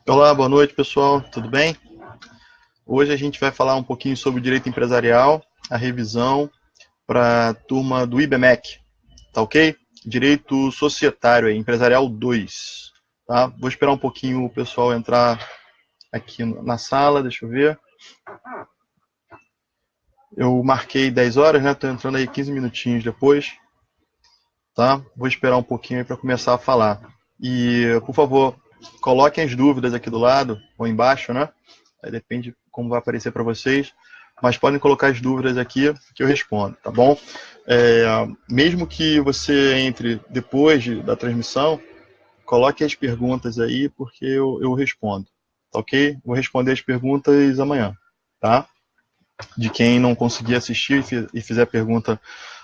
Olá, boa noite, pessoal. Tudo bem? Hoje a gente vai falar um pouquinho sobre o direito empresarial, a revisão para a turma do IBMEC, tá ok? Direito societário, empresarial 2, tá? Vou esperar um pouquinho o pessoal entrar aqui na sala, deixa eu ver. Eu marquei 10 horas, né? Tô entrando aí 15 minutinhos depois, tá? Vou esperar um pouquinho aí para começar a falar. E, por favor, coloquem as dúvidas aqui do lado ou embaixo, né? Aí depende como vai aparecer para vocês. Mas podem colocar as dúvidas aqui que eu respondo, tá bom? Mesmo que você entre depois da transmissão, coloque as perguntas aí porque eu respondo, tá ok? Vou responder as perguntas amanhã, tá? De quem não conseguir assistir e fizer pergunta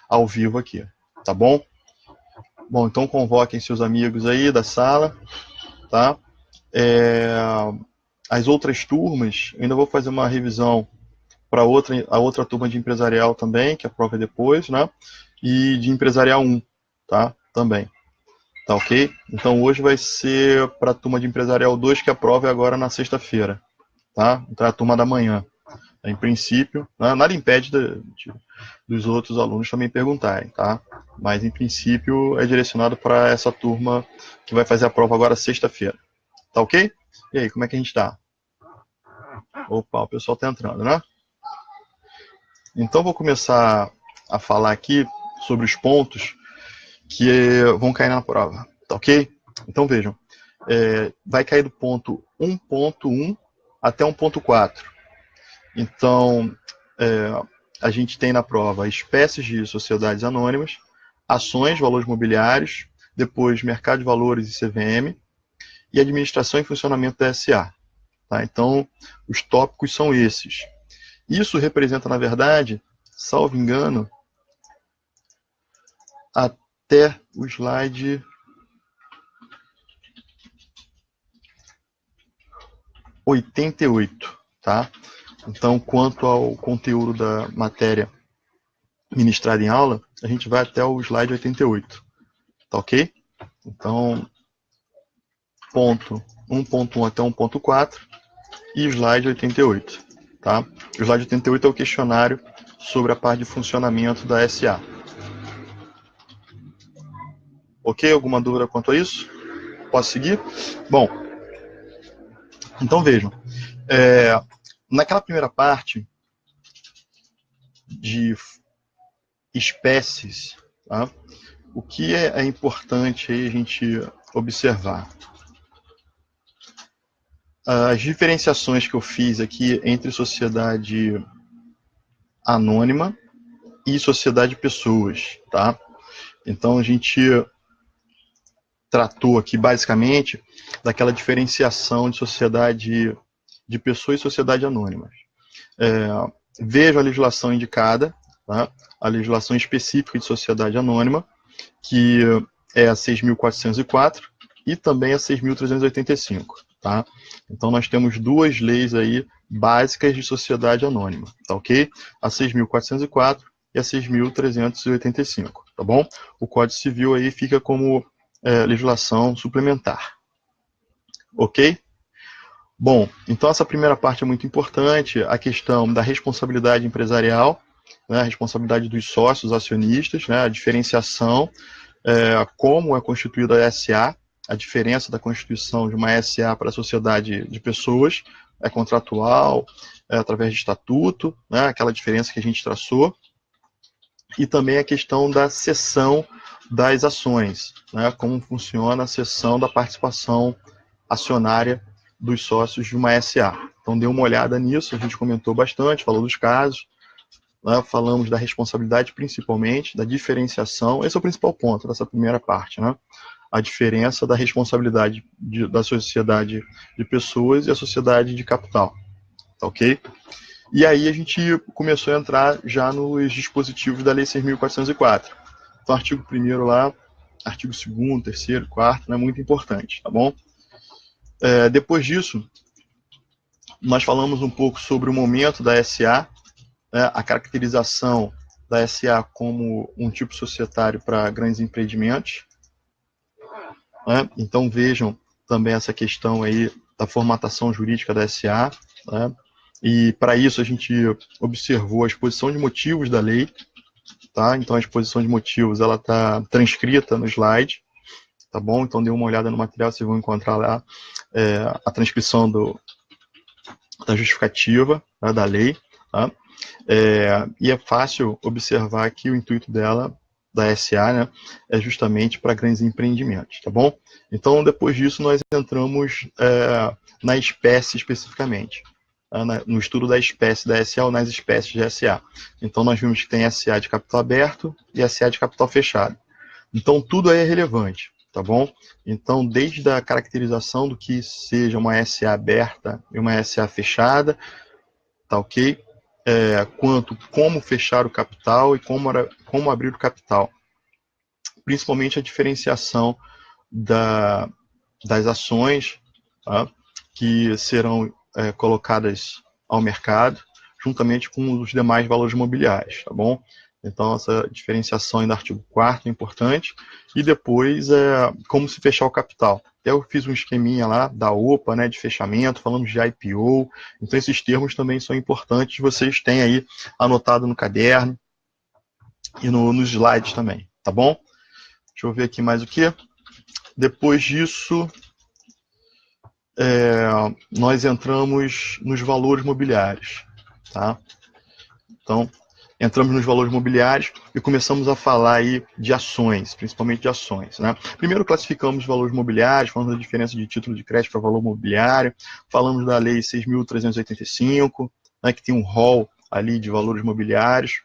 ao vivo aqui, tá bom? Bom, então convoquem seus amigos aí da sala, tá? É, as outras turmas, eu ainda vou fazer uma revisão para a outra turma de empresarial também, que a prova é depois, né? E de empresarial 1, tá? Também. Tá ok? Então hoje vai ser para a turma de empresarial 2, que a prova é agora na sexta-feira, tá? Então é a turma da manhã. Em princípio, nada impede dos outros alunos também perguntarem, tá? Mas em princípio é direcionado para essa turma que vai fazer a prova agora sexta-feira. Tá ok? E aí, como é que a gente tá? Opa, o pessoal tá entrando, né? Então vou começar a falar aqui sobre os pontos que vão cair na prova, tá ok? Então vejam, vai cair do ponto 1.1 até 1.4. Então, a gente tem na prova espécies de sociedades anônimas, ações, valores mobiliários, depois mercado de valores e CVM, e administração e funcionamento da SA. Tá? Então, os tópicos são esses. Isso representa, na verdade, salvo engano, até o slide 88, tá? Então, quanto ao conteúdo da matéria ministrada em aula, a gente vai até o slide 88, tá ok? Então, ponto 1.1 até 1.4 e slide 88, tá? O slide 88 é o questionário sobre a parte de funcionamento da SA. Ok? Alguma dúvida quanto a isso? Posso seguir? Bom, então vejam. Naquela primeira parte de espécies, tá? O que é importante aí a gente observar? As diferenciações que eu fiz aqui entre sociedade anônima e sociedade de pessoas, tá? Então a gente tratou aqui basicamente daquela diferenciação de sociedade de pessoas e sociedade anônima. Vejo a legislação indicada, tá? A legislação específica de sociedade anônima, que é a 6.404 e também a 6.385, tá? Então nós temos duas leis aí básicas de sociedade anônima, tá ok? A 6.404 e a 6.385, tá bom? O Código Civil aí fica como legislação suplementar, ok? Bom, então essa primeira parte é muito importante, a questão da responsabilidade empresarial, né, a responsabilidade dos sócios acionistas, né, a diferenciação, como é constituída a SA, a diferença da constituição de uma SA para a sociedade de pessoas, é contratual, através de estatuto, né, aquela diferença que a gente traçou, e também a questão da cessão das ações, né, como funciona a cessão da participação acionária dos sócios de uma SA. Então, dê uma olhada nisso, a gente comentou bastante, falou dos casos, né, falamos da responsabilidade principalmente, da diferenciação, esse é o principal ponto dessa primeira parte, né? A diferença da responsabilidade da sociedade de pessoas e a sociedade de capital, tá ok? E aí a gente começou a entrar já nos dispositivos da Lei 6.404. Então, artigo 1º lá, artigo 2º, 3º, 4º, é muito importante, tá bom? Depois disso, nós falamos um pouco sobre o momento da SA, né, a caracterização da SA como um tipo societário para grandes empreendimentos. Né? Então vejam também essa questão aí da formatação jurídica da SA, né? E para isso a gente observou a exposição de motivos da lei, tá? Então a exposição de motivos ela está transcrita no slide, tá bom? Então dê uma olhada no material, vocês vão encontrar lá a transcrição da justificativa, né, da lei, tá? E é fácil observar que o intuito dela, da SA, né, é justamente para grandes empreendimentos, tá bom? Então, depois disso, nós entramos na espécie especificamente, no estudo da espécie da SA ou nas espécies de SA. Então, nós vimos que tem SA de capital aberto e SA de capital fechado. Então, tudo aí é relevante, tá bom? Então, desde a caracterização do que seja uma SA aberta e uma SA fechada, tá ok? Quanto como fechar o capital e como abrir o capital. Principalmente a diferenciação das ações, tá? Que serão colocadas ao mercado, juntamente com os demais valores imobiliários, tá bom? Então, essa diferenciação aí do artigo 4º é importante. E depois, como se fechar o capital. Até eu fiz um esqueminha lá da OPA, né, de fechamento, falamos de IPO. Então, esses termos também são importantes. Vocês têm aí anotado no caderno e nos slides também, tá bom? Deixa eu ver aqui mais o que. Depois disso, nós entramos nos valores mobiliários, tá? Então, entramos nos valores mobiliários e começamos a falar aí de ações, principalmente de ações, né? Primeiro classificamos os valores mobiliários, falamos da diferença de título de crédito para valor mobiliário, falamos da lei 6.385, né, que tem um rol ali de valores mobiliários,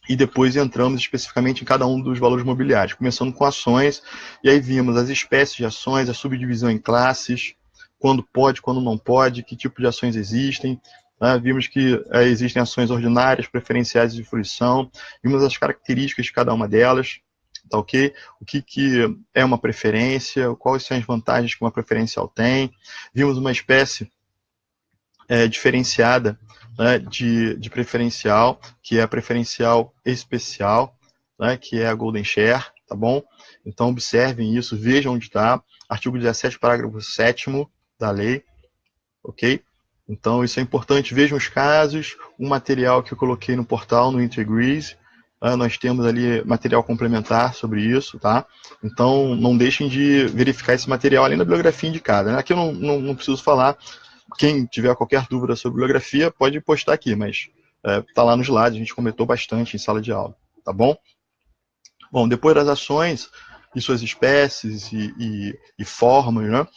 e depois entramos especificamente em cada um dos valores mobiliários, começando com ações, e aí vimos as espécies de ações, a subdivisão em classes, quando pode, quando não pode, que tipo de ações existem, né? Vimos que existem ações ordinárias, preferenciais e de fruição, vimos as características de cada uma delas, tá ok? O que é uma preferência, quais são as vantagens que uma preferencial tem, vimos uma espécie diferenciada, né, de preferencial, que é a preferencial especial, né, que é a Golden Share, tá bom? Então, observem isso, vejam onde está, artigo 17, parágrafo 7º da lei, ok? Então, isso é importante, vejam os casos, o material que eu coloquei no portal, no Integrease, nós temos ali material complementar sobre isso, tá? Então, não deixem de verificar esse material, além da bibliografia indicada, né? Aqui eu não preciso falar. Quem tiver qualquer dúvida sobre bibliografia, pode postar aqui, mas está lá no slide, a gente comentou bastante em sala de aula, tá bom? Bom, depois das ações e suas espécies e formas, né,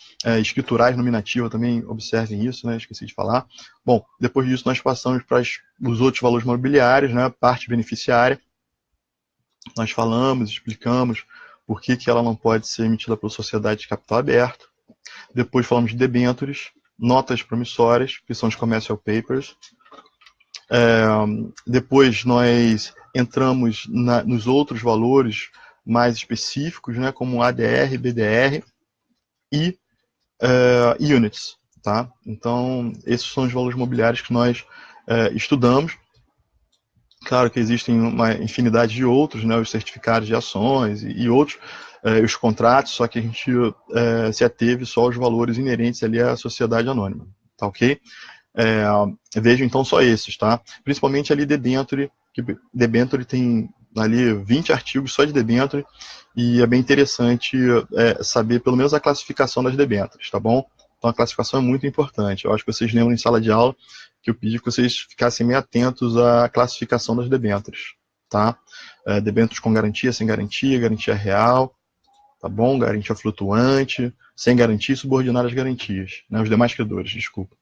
escriturais, nominativa, também observem isso, né, esqueci de falar. Bom, depois disso nós passamos para os outros valores mobiliários, né, parte beneficiária. Nós falamos, explicamos por que ela não pode ser emitida por sociedade de capital aberto. Depois falamos de debêntures, notas promissórias, que são os commercial papers. Depois nós entramos nos outros valores mais específicos, né, como ADR, BDR e units. Tá? Então, esses são os valores mobiliários que nós estudamos. Claro que existem uma infinidade de outros, né, os certificados de ações e outros, os contratos, só que a gente se ateve só aos valores inerentes ali à sociedade anônima, tá ok? Vejo então só esses, tá? Principalmente ali debênture, que debênture tem ali 20 artigos só de debênture, e é bem interessante saber pelo menos a classificação das debêntures, tá bom? Então a classificação é muito importante. Eu acho que vocês lembram em sala de aula que eu pedi que vocês ficassem meio atentos à classificação das debêntures, tá? Debêntures com garantia, sem garantia, garantia real, tá bom? Garantia flutuante, sem garantia e subordinada às garantias, né? Os demais credores, desculpa.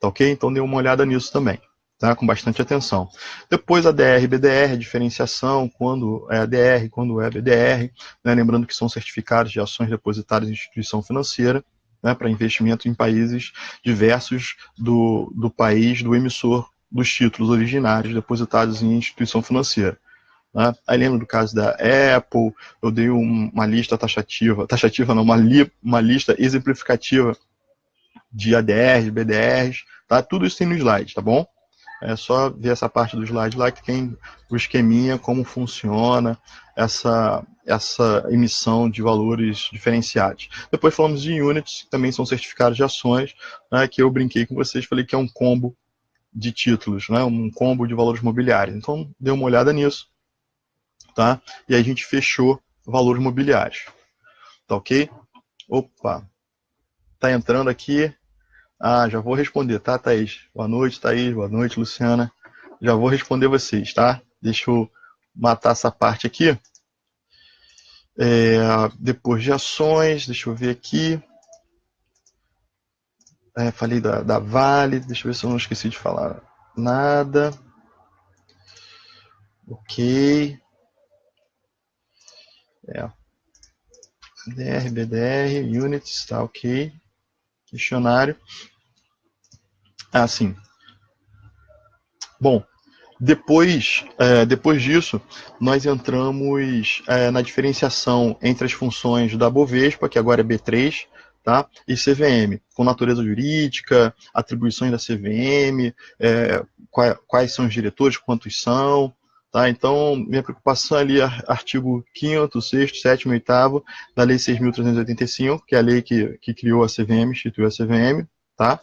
Tá ok? Então dê uma olhada nisso também, tá? Com bastante atenção. Depois a DR e BDR, a diferenciação, quando é ADR, quando é BDR, né? Lembrando que são certificados de ações depositárias em instituição financeira, né, para investimento em países diversos do país do emissor dos títulos originários depositados em instituição financeira. Né? Aí lembro do caso da Apple, eu dei uma lista taxativa não, uma lista exemplificativa de ADRs, BDRs, tá? Tudo isso tem no slide, tá bom? É só ver essa parte do slide lá que tem o esqueminha, como funciona essa emissão de valores diferenciados. Depois falamos de units, que também são certificados de ações, né, que eu brinquei com vocês, falei que é um combo de títulos, né, um combo de valores mobiliários. Então, dê uma olhada nisso, tá? E aí a gente fechou valores mobiliários, tá ok? Opa, tá entrando aqui. Ah, já vou responder, tá, Thaís? Boa noite, Thaís. Boa noite, Luciana. Já vou responder vocês, tá? Deixa eu matar essa parte aqui. Depois de ações, deixa eu ver aqui. Falei da Vale, deixa eu ver se eu não esqueci de falar nada. Ok. BDR, Units, tá ok. Questionário. Sim. Bom, depois disso, nós entramos na diferenciação entre as funções da Bovespa, que agora é B3, tá? E CVM, com natureza jurídica, atribuições da CVM, quais são os diretores, quantos são, tá? Então, minha preocupação ali é artigo 5º, 6º, 7º e 8º da Lei 6.385, que é a lei que criou a CVM, instituiu a CVM, tá?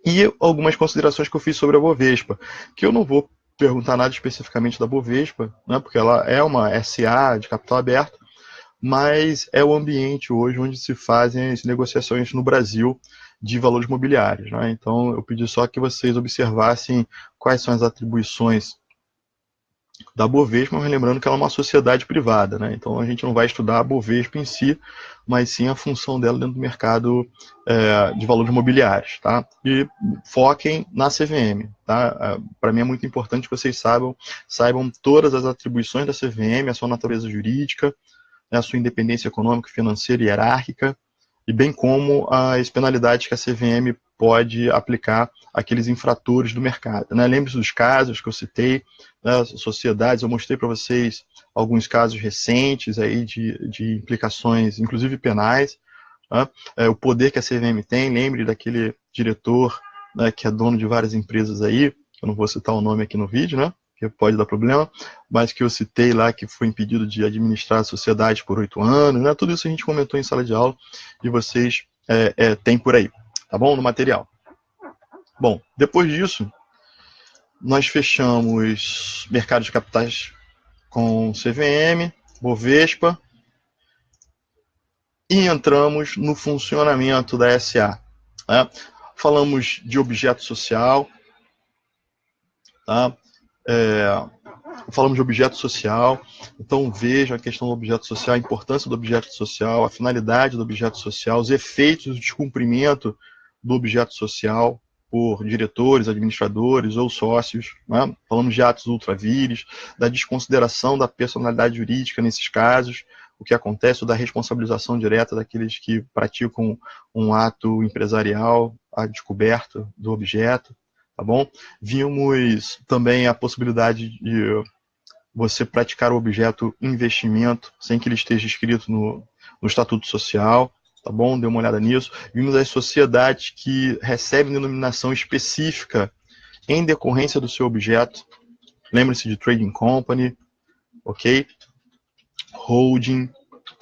E algumas considerações que eu fiz sobre a Bovespa, que eu não vou perguntar nada especificamente da Bovespa, né, porque ela é uma SA de capital aberto, mas é o ambiente hoje onde se fazem as negociações no Brasil de valores mobiliários, né? Então, eu pedi só que vocês observassem quais são as atribuições da Bovespa, mas lembrando que ela é uma sociedade privada, né? Então a gente não vai estudar a Bovespa em si, mas sim a função dela dentro do mercado de valores mobiliários, tá? E foquem na CVM, tá? Para mim é muito importante que vocês saibam todas as atribuições da CVM, a sua natureza jurídica, a sua independência econômica, financeira e hierárquica, e bem como as penalidades que a CVM pode aplicar àqueles infratores do mercado, né? Lembre-se dos casos que eu citei, né, sociedades, eu mostrei para vocês alguns casos recentes aí de implicações, inclusive penais, né? O poder que a CVM tem, lembre daquele diretor, né, que é dono de várias empresas aí, eu não vou citar o nome aqui no vídeo, né, que pode dar problema, mas que eu citei lá, que foi impedido de administrar a sociedade por 8 anos, né? Tudo isso a gente comentou em sala de aula e vocês têm por aí, tá bom? No material. Bom, depois disso, nós fechamos mercado de capitais com CVM, Bovespa, e entramos no funcionamento da SA. Né? Falamos de objeto social, tá? Falamos de objeto social, então veja a questão do objeto social, a importância do objeto social, a finalidade do objeto social, os efeitos do descumprimento do objeto social por diretores, administradores ou sócios, né? Falamos de atos ultravires, da desconsideração da personalidade jurídica nesses casos, o que acontece, ou da responsabilização direta daqueles que praticam um ato empresarial, a descoberta do objeto, tá bom? Vimos também a possibilidade de você praticar o objeto investimento sem que ele esteja escrito no Estatuto Social, tá bom? Dê uma olhada nisso. Vimos as sociedades que recebem denominação específica em decorrência do seu objeto. Lembre-se de trading company, ok? Holding,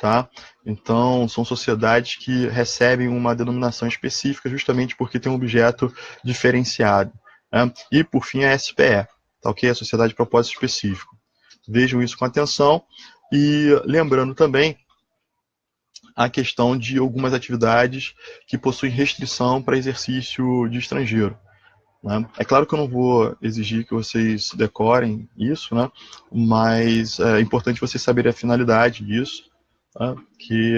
tá? Então, são sociedades que recebem uma denominação específica justamente porque tem um objeto diferenciado. Né? E, por fim, a SPE, tá ok? A Sociedade de Propósito Específico. Vejam isso com atenção e lembrando também a questão de algumas atividades que possuem restrição para exercício de estrangeiro. Né? É claro que eu não vou exigir que vocês decorem isso, né? Mas é importante vocês saberem a finalidade disso, né? Que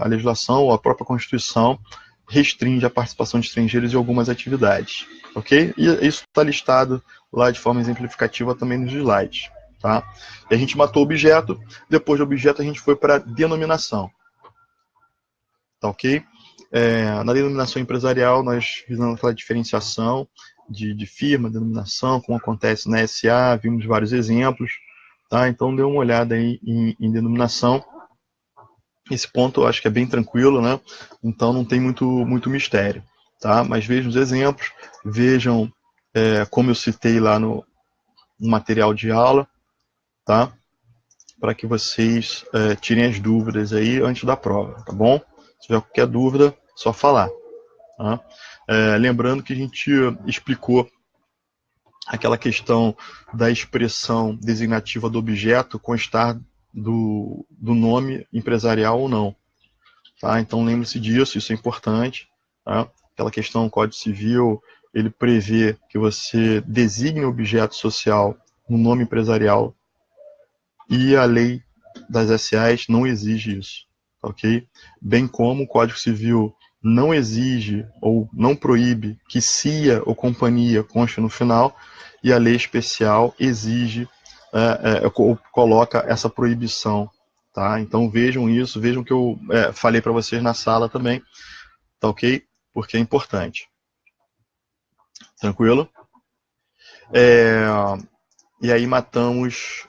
a legislação ou a própria Constituição restringe a participação de estrangeiros em algumas atividades, ok? E isso está listado lá de forma exemplificativa também nos slides. Tá? E a gente matou o objeto, depois do objeto a gente foi para a denominação. Tá ok? Na denominação empresarial nós fizemos aquela diferenciação de firma, denominação, como acontece na SA, vimos vários exemplos. Tá? Então dê uma olhada aí em denominação. Esse ponto eu acho que é bem tranquilo, né? Então não tem muito mistério. Tá? Mas vejam os exemplos, vejam como eu citei lá no material de aula, tá? Para que vocês tirem as dúvidas aí antes da prova, tá bom? Se tiver qualquer dúvida, só falar. Tá? Lembrando que a gente explicou aquela questão da expressão designativa do objeto constar do nome empresarial ou não. Tá? Então lembre-se disso, isso é importante. Tá? Aquela questão do Código Civil, ele prevê que você designe o objeto social no nome empresarial e a lei das SAs não exige isso, ok? Bem como o Código Civil não exige ou não proíbe que CIA ou companhia conste no final, e a lei especial exige, coloca essa proibição. Tá? Então vejam isso, vejam que eu falei para vocês na sala também, tá ok? Porque é importante. Tranquilo? E aí matamos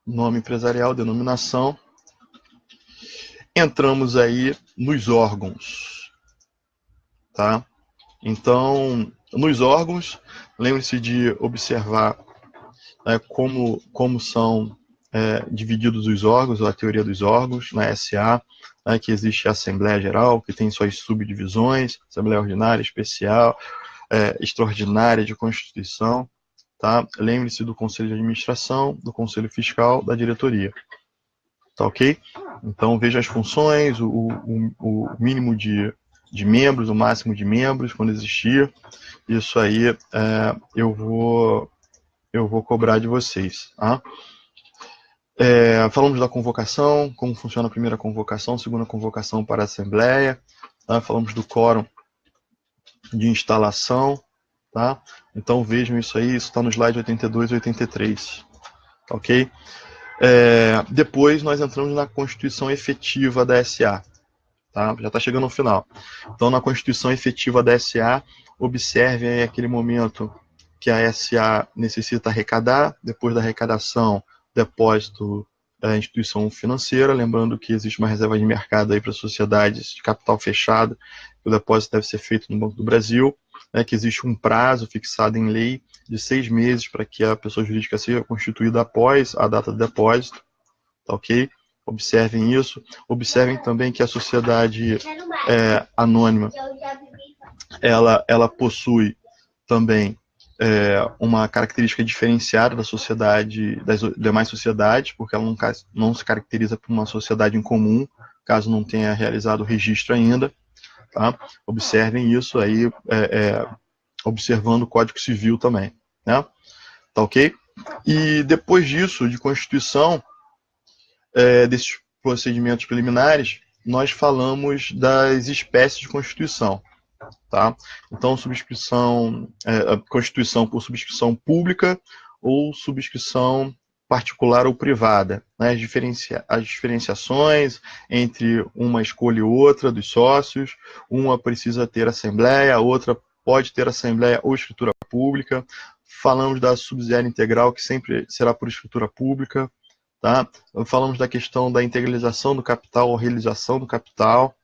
nome empresarial, denominação. Entramos aí nos órgãos, tá? Então, nos órgãos, lembre-se de observar como são divididos os órgãos, a teoria dos órgãos, na SA, que existe a Assembleia Geral, que tem suas subdivisões, Assembleia Ordinária, Especial, Extraordinária de Constituição, tá? Lembre-se do Conselho de Administração, do Conselho Fiscal, da Diretoria. Tá ok? Então veja as funções, o mínimo de membros, o máximo de membros, quando existir. Isso aí eu vou cobrar de vocês. Tá? Falamos da convocação, como funciona a primeira convocação, segunda convocação para a Assembleia. Tá? Falamos do quórum de instalação. Tá? Então vejam isso aí, isso está no slide 82 e 83. Tá ok? Depois nós entramos na constituição efetiva da SA. Tá? Já está chegando no final. Então, na constituição efetiva da SA, observem aí aquele momento que a SA necessita arrecadar, depois da arrecadação, depósito da instituição financeira, lembrando que existe uma reserva de mercado aí para sociedades de capital fechado, que o depósito deve ser feito no Banco do Brasil, que existe um prazo fixado em lei de 6 meses para que a pessoa jurídica seja constituída após a data do depósito, tá ok? Observem isso. Observem também que a sociedade anônima, ela possui também uma característica diferenciada da sociedade, das demais sociedades, porque ela não se caracteriza por uma sociedade em comum, caso não tenha realizado o registro ainda. Tá? Observem isso aí, observando o Código Civil também. Né? Tá ok? E depois disso, de Constituição, desses procedimentos preliminares, nós falamos das espécies de Constituição. Tá? Então, Constituição por subscrição pública ou subscrição particular ou privada. Né? As diferenciações entre uma escolha e outra dos sócios, uma precisa ter assembleia, a outra pode ter assembleia ou escritura pública. Falamos da subsidiária integral, que sempre será por escritura pública. Tá? Falamos da questão da integralização do capital ou realização do capital.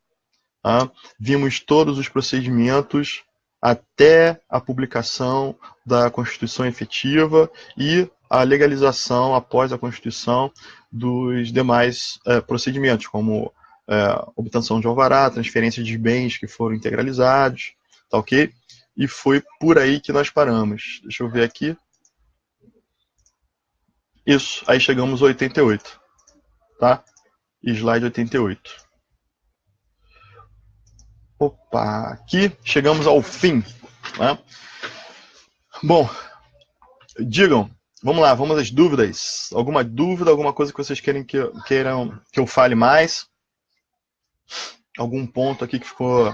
Tá? Vimos todos os procedimentos até a publicação da Constituição efetiva e a legalização após a Constituição dos demais procedimentos, como obtenção de alvará, transferência de bens que foram integralizados, tá ok? E foi por aí que nós paramos. Deixa eu ver aqui. Isso, aí chegamos ao 88, tá? Slide 88. Opa, aqui chegamos ao fim. Né? Bom, digam, vamos lá, vamos às dúvidas. Alguma dúvida, alguma coisa que vocês queiram que eu fale mais? Algum ponto aqui que ficou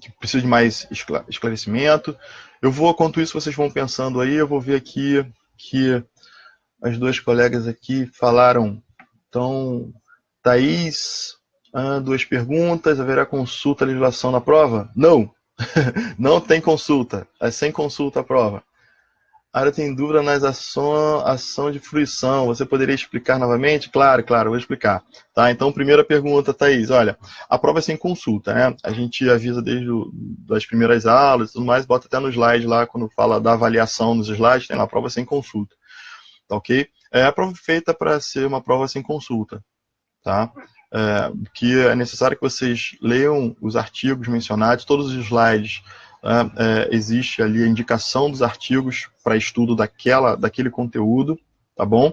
que precisa de mais esclarecimento? Eu vou, enquanto isso, vocês vão pensando aí, eu vou ver aqui que as duas colegas aqui falaram. Então, Thaís, 2 perguntas, haverá consulta à legislação na prova? Não, não tem consulta, é sem consulta a prova. Área tem dúvida nas ação de fruição. Você poderia explicar novamente? Claro, claro, vou explicar. Tá? Então, primeira pergunta, Thaís. Olha, a prova é sem consulta, né? A gente avisa desde as primeiras aulas e tudo mais, bota até no slide lá, quando fala da avaliação nos slides, tem lá a prova sem consulta. Tá ok? A prova é feita para ser uma prova sem consulta. Tá? Que é necessário que vocês leiam os artigos mencionados, todos os slides. Existe ali a indicação dos artigos para estudo daquele conteúdo, tá bom?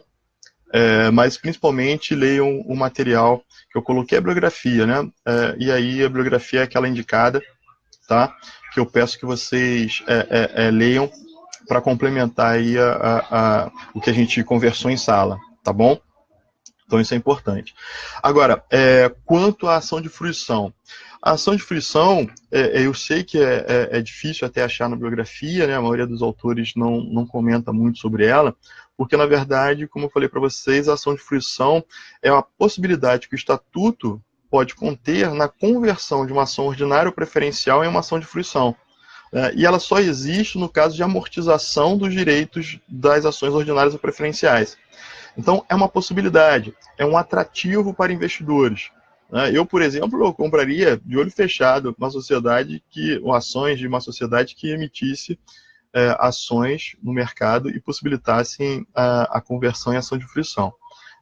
Mas principalmente leiam o material que eu coloquei, a bibliografia, né? E aí a bibliografia é aquela indicada, tá? Que eu peço que vocês leiam para complementar aí o que a gente conversou em sala, tá bom? Então isso é importante. Agora, quanto à ação de fruição. A ação de fruição, eu sei que é difícil até achar na bibliografia, né? A maioria dos autores não comenta muito sobre ela, porque, na verdade, como eu falei para vocês, a ação de fruição é uma possibilidade que o Estatuto pode conter na conversão de uma ação ordinária ou preferencial em uma ação de fruição. E ela só existe no caso de amortização dos direitos das ações ordinárias ou preferenciais. Então, é uma possibilidade, é um atrativo para investidores. Eu, por exemplo, eu compraria de olho fechado uma sociedade ou ações de uma sociedade que emitisse ações no mercado e possibilitassem a conversão em ação de fruição.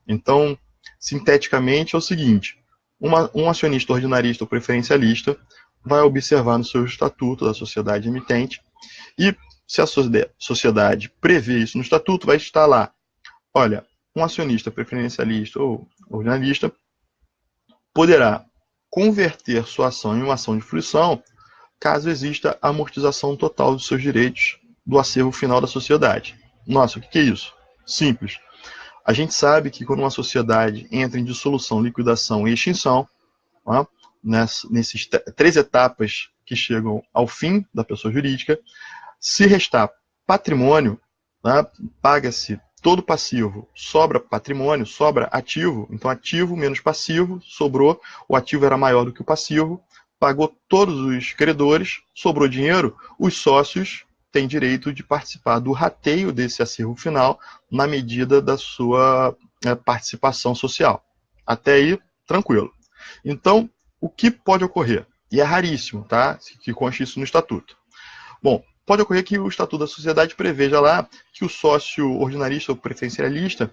Então, sinteticamente, é o seguinte: um acionista ordinarista ou preferencialista vai observar no seu estatuto da sociedade emitente e, se a sociedade prevê isso no estatuto, vai estar lá: olha, um acionista preferencialista ou ordinarista poderá converter sua ação em uma ação de fruição caso exista a amortização total dos seus direitos do acervo final da sociedade. Nossa, o que é isso? Simples. A gente sabe que quando uma sociedade entra em dissolução, liquidação e extinção, tá? Nesses 3 etapas que chegam ao fim da pessoa jurídica, se restar patrimônio, tá? Paga-se todo passivo, sobra patrimônio, sobra ativo, então ativo menos passivo, sobrou, o ativo era maior do que o passivo, pagou todos os credores, sobrou dinheiro, os sócios têm direito de participar do rateio desse acervo final na medida da sua participação social. Até aí, tranquilo. Então, o que pode ocorrer? E é raríssimo, tá? Que conste isso no estatuto. Bom, pode ocorrer que o Estatuto da Sociedade preveja lá que o sócio ordinarista ou preferencialista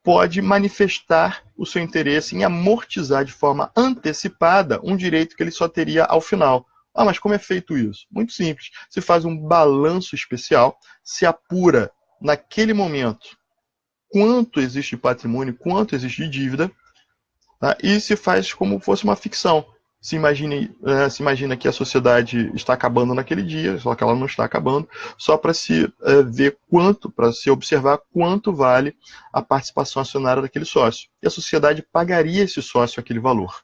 pode manifestar o seu interesse em amortizar de forma antecipada um direito que ele só teria ao final. Mas como é feito isso? Muito simples. Se faz um balanço especial, se apura naquele momento quanto existe de patrimônio, quanto existe de dívida, tá? E se faz como fosse uma ficção. Se imagina que a sociedade está acabando naquele dia, só que ela não está acabando, só para se ver para se observar quanto vale a participação acionária daquele sócio. E a sociedade pagaria esse sócio aquele valor.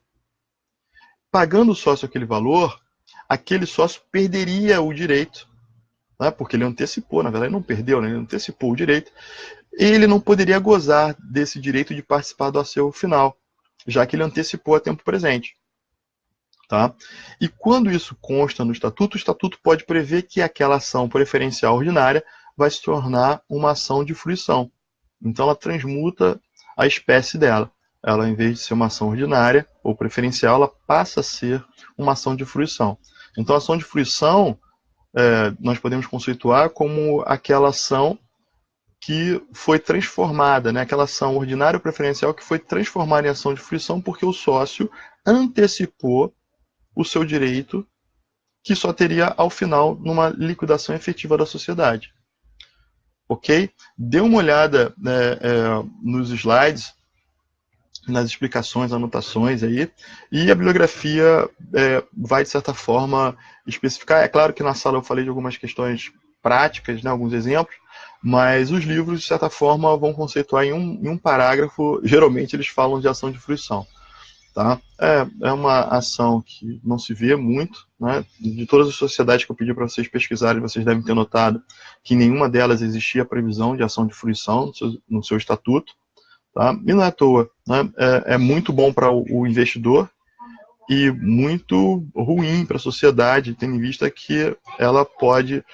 Pagando o sócio aquele valor, aquele sócio perderia o direito, né, porque ele antecipou, na verdade não perdeu, né, ele antecipou o direito, e ele não poderia gozar desse direito de participar do acervo final, já que ele antecipou a tempo presente. Tá? E quando isso consta no estatuto, o estatuto pode prever que aquela ação preferencial ordinária vai se tornar uma ação de fruição. Então ela transmuta a espécie dela. Ela, em vez de ser uma ação ordinária ou preferencial, ela passa a ser uma ação de fruição. Então a ação de fruição nós podemos conceituar como aquela ação que foi transformada, né? Aquela ação ordinária ou preferencial que foi transformada em ação de fruição porque o sócio antecipou o seu direito, que só teria ao final numa liquidação efetiva da sociedade. Ok? Dê uma olhada nos slides, nas explicações, anotações aí, e a bibliografia vai, de certa forma, especificar. É claro que na sala eu falei de algumas questões práticas, né, alguns exemplos, mas os livros, de certa forma, vão conceituar em um parágrafo. Geralmente eles falam de ação de fruição. Tá? É uma ação que não se vê muito, né? De todas as sociedades que eu pedi para vocês pesquisarem, vocês devem ter notado que em nenhuma delas existia previsão de ação de fruição no seu estatuto. Tá? E não é à toa, né? É muito bom para o investidor e muito ruim para a sociedade, tendo em vista que ela pode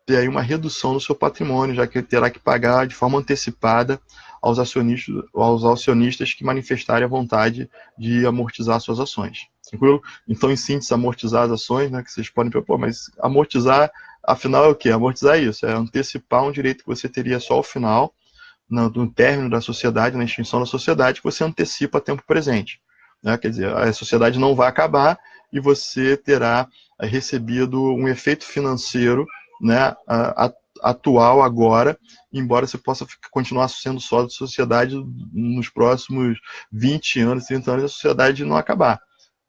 ter aí uma redução no seu patrimônio, já que ele terá que pagar de forma antecipada aos acionistas que manifestarem a vontade de amortizar suas ações. Tranquilo? Então, em síntese, amortizar as ações, né, que vocês podem propor, mas amortizar, afinal, é o quê? Amortizar é isso, é antecipar um direito que você teria só ao final, no término da sociedade, na extinção da sociedade, que você antecipa a tempo presente. Né? Quer dizer, a sociedade não vai acabar e você terá recebido um efeito financeiro, né, atual agora, embora você possa continuar sendo sócio da sociedade nos próximos 20 anos, 30 anos, a sociedade não acabar.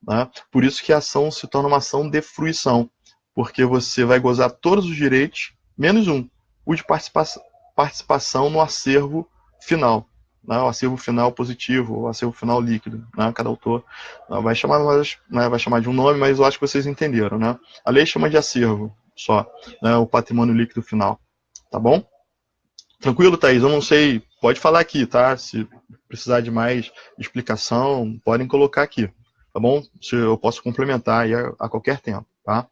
Né? Por isso que a ação se torna uma ação de fruição, porque você vai gozar todos os direitos, menos um, o de participação no acervo final, né? O acervo final positivo, o acervo final líquido. Né? Cada autor vai chamar, vai chamar de um nome, mas eu acho que vocês entenderam. Né? A lei chama de acervo só, né? O patrimônio líquido final. Tá bom? Tranquilo, Thaís? Eu não sei, pode falar aqui, tá? Se precisar de mais explicação, podem colocar aqui, tá bom? Se eu posso complementar aí a qualquer tempo, tá?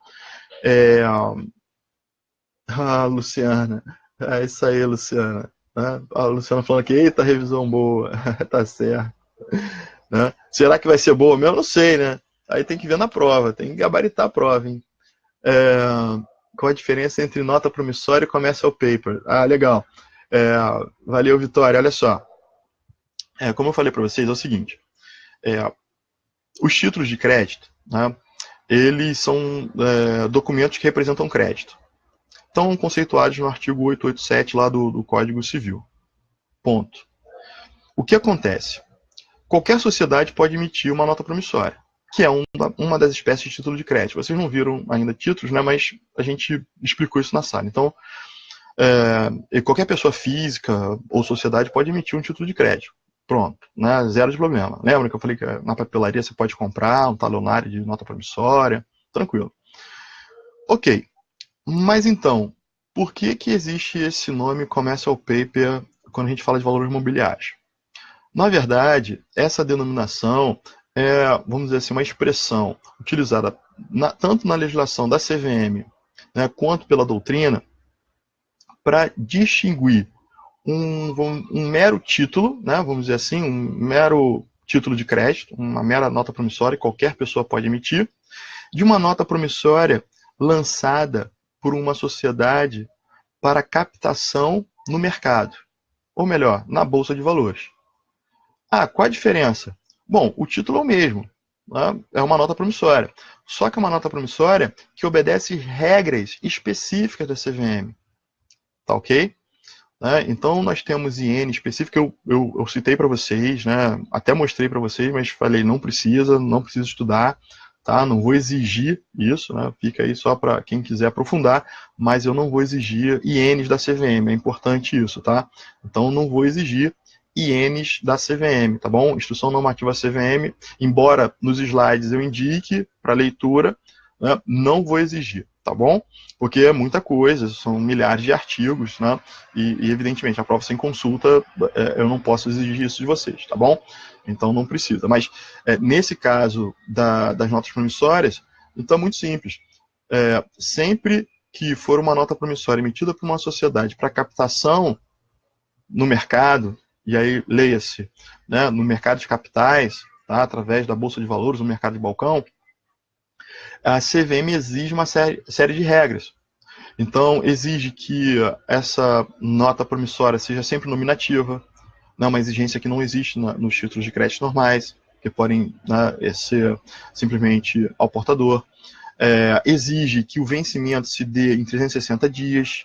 Luciana, é isso aí, Luciana. Né? A Luciana falando que, eita, revisão boa, tá certo. Né? Será que vai ser boa mesmo? Eu não sei, né? Aí tem que ver na prova, tem que gabaritar a prova, hein? Qual a diferença entre nota promissória e commercial paper? Ah, legal. Valeu, Vitória. Olha só. Como eu falei para vocês, é o seguinte. Os títulos de crédito, né, eles são documentos que representam crédito. Estão conceituados no artigo 887 lá do Código Civil. Ponto. O que acontece? Qualquer sociedade pode emitir uma nota promissória, que é uma das espécies de título de crédito. Vocês não viram ainda títulos, né, mas a gente explicou isso na sala. Então, qualquer pessoa física ou sociedade pode emitir um título de crédito. Pronto, né, zero de problema. Lembra que eu falei que na papelaria você pode comprar um talonário de nota promissória? Tranquilo. Ok. Mas então, por que existe esse nome commercial paper quando a gente fala de valores imobiliários? Na verdade, essa denominação é, vamos dizer assim, uma expressão utilizada tanto na legislação da CVM, né, quanto pela doutrina, para distinguir um mero título, né, vamos dizer assim, um mero título de crédito, uma mera nota promissória, qualquer pessoa pode emitir, de uma nota promissória lançada por uma sociedade para captação no mercado, ou melhor, na Bolsa de Valores. Qual a diferença? Bom, o título é o mesmo, né? É uma nota promissória, só que é uma nota promissória que obedece regras específicas da CVM, tá ok? Então nós temos IN específico, eu citei para vocês, né? Até mostrei para vocês, mas falei, não precisa estudar, tá? Não vou exigir isso, né? Fica aí só para quem quiser aprofundar, mas eu não vou exigir INs da CVM, é importante isso, tá? Então não vou exigir INs da CVM, tá bom? Instrução normativa CVM, embora nos slides eu indique para leitura, né? Não vou exigir, tá bom? Porque é muita coisa, são milhares de artigos, né? E evidentemente, a prova sem consulta, eu não posso exigir isso de vocês, tá bom? Então não precisa. Mas nesse caso das notas promissórias, então é muito simples. Sempre que for uma nota promissória emitida por uma sociedade para captação no mercado, e aí leia-se, né, no mercado de capitais, tá, através da Bolsa de Valores, no mercado de balcão, a CVM exige uma série de regras. Então, exige que essa nota promissória seja sempre nominativa, né, uma exigência que não existe nos títulos de crédito normais, que podem, né, ser simplesmente ao portador. Exige que o vencimento se dê em 360 dias,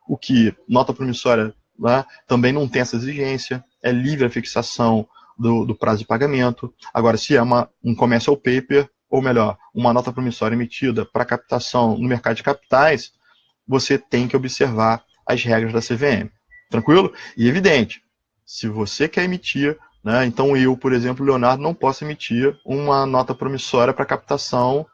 o que nota promissória, né, também não tem essa exigência, é livre a fixação do prazo de pagamento. Agora, se é um commercial paper, ou melhor, uma nota promissória emitida para captação no mercado de capitais, você tem que observar as regras da CVM. Tranquilo? E evidente, se você quer emitir, né, então eu, por exemplo, Leonardo, não posso emitir uma nota promissória para captação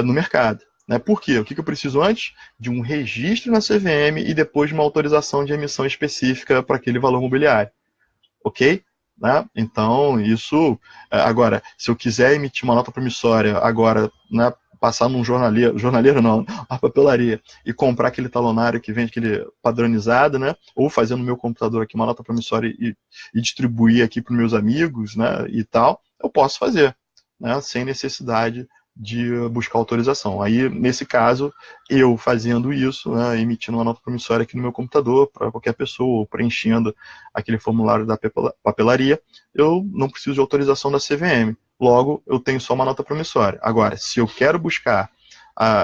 no mercado. Né? Por quê? O que eu preciso antes? De um registro na CVM e depois de uma autorização de emissão específica para aquele valor mobiliário. Ok? Né? Então, isso... Agora, se eu quiser emitir uma nota promissória agora, né, passar num jornaleiro não, uma papelaria, e comprar aquele talonário que vende aquele padronizado, né? Ou fazer no meu computador aqui uma nota promissória e distribuir aqui para os meus amigos, né? E tal, eu posso fazer, né? Sem necessidade de buscar autorização. Aí, nesse caso, eu fazendo isso, né, emitindo uma nota promissória aqui no meu computador para qualquer pessoa, ou preenchendo aquele formulário da papelaria, eu não preciso de autorização da CVM. Logo, eu tenho só uma nota promissória. Agora, se eu quero buscar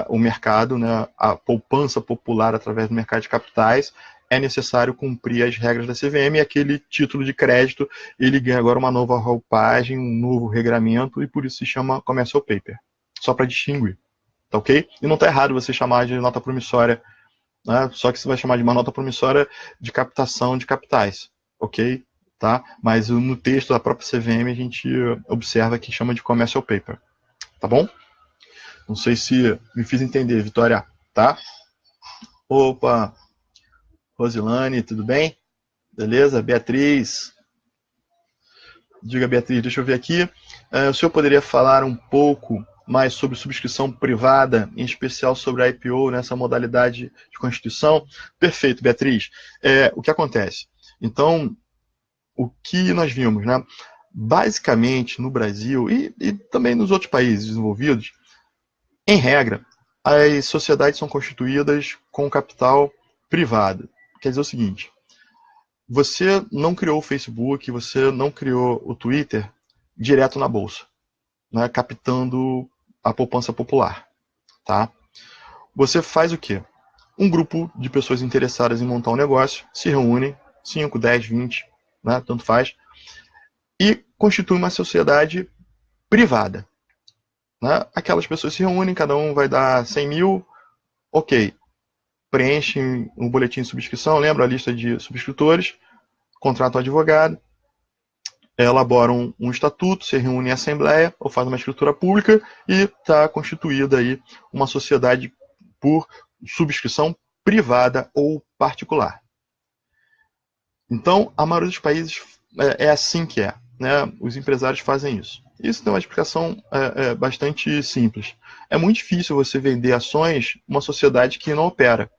o mercado, né, a poupança popular através do mercado de capitais, é necessário cumprir as regras da CVM, e aquele título de crédito, ele ganha agora uma nova roupagem, um novo regramento, e por isso se chama Commercial Paper. Só para distinguir, tá ok? E não está errado você chamar de nota promissória, né? Só que você vai chamar de uma nota promissória de captação de capitais, ok? Tá? Mas no texto da própria CVM a gente observa que chama de Commercial Paper, tá bom? Não sei se me fiz entender, Vitória, tá? Opa, Rosilane, tudo bem? Beleza? Beatriz. Diga, Beatriz, deixa eu ver aqui. O senhor poderia falar um pouco mais sobre subscrição privada, em especial sobre a IPO nessa modalidade de constituição? Perfeito, Beatriz. O que acontece? Então, o que nós vimos, né? Basicamente, no Brasil e também nos outros países desenvolvidos, em regra, as sociedades são constituídas com capital privado. Quer dizer o seguinte, você não criou o Facebook, você não criou o Twitter direto na bolsa, né, captando a poupança popular, tá? Você faz o quê? Um grupo de pessoas interessadas em montar um negócio se reúne, 5, 10, 20, né, tanto faz, e constitui uma sociedade privada. Né? Aquelas pessoas se reúnem, cada um vai dar 100 mil, ok, preenchem um boletim de subscrição, lembra a lista de subscritores, contratam um advogado, elaboram um estatuto, se reúnem em assembleia ou faz uma escritura pública e está constituída aí uma sociedade por subscrição privada ou particular. Então, a maioria dos países é assim que é, né? Os empresários fazem isso. Isso tem uma explicação bastante simples. É muito difícil você vender ações uma sociedade que não opera,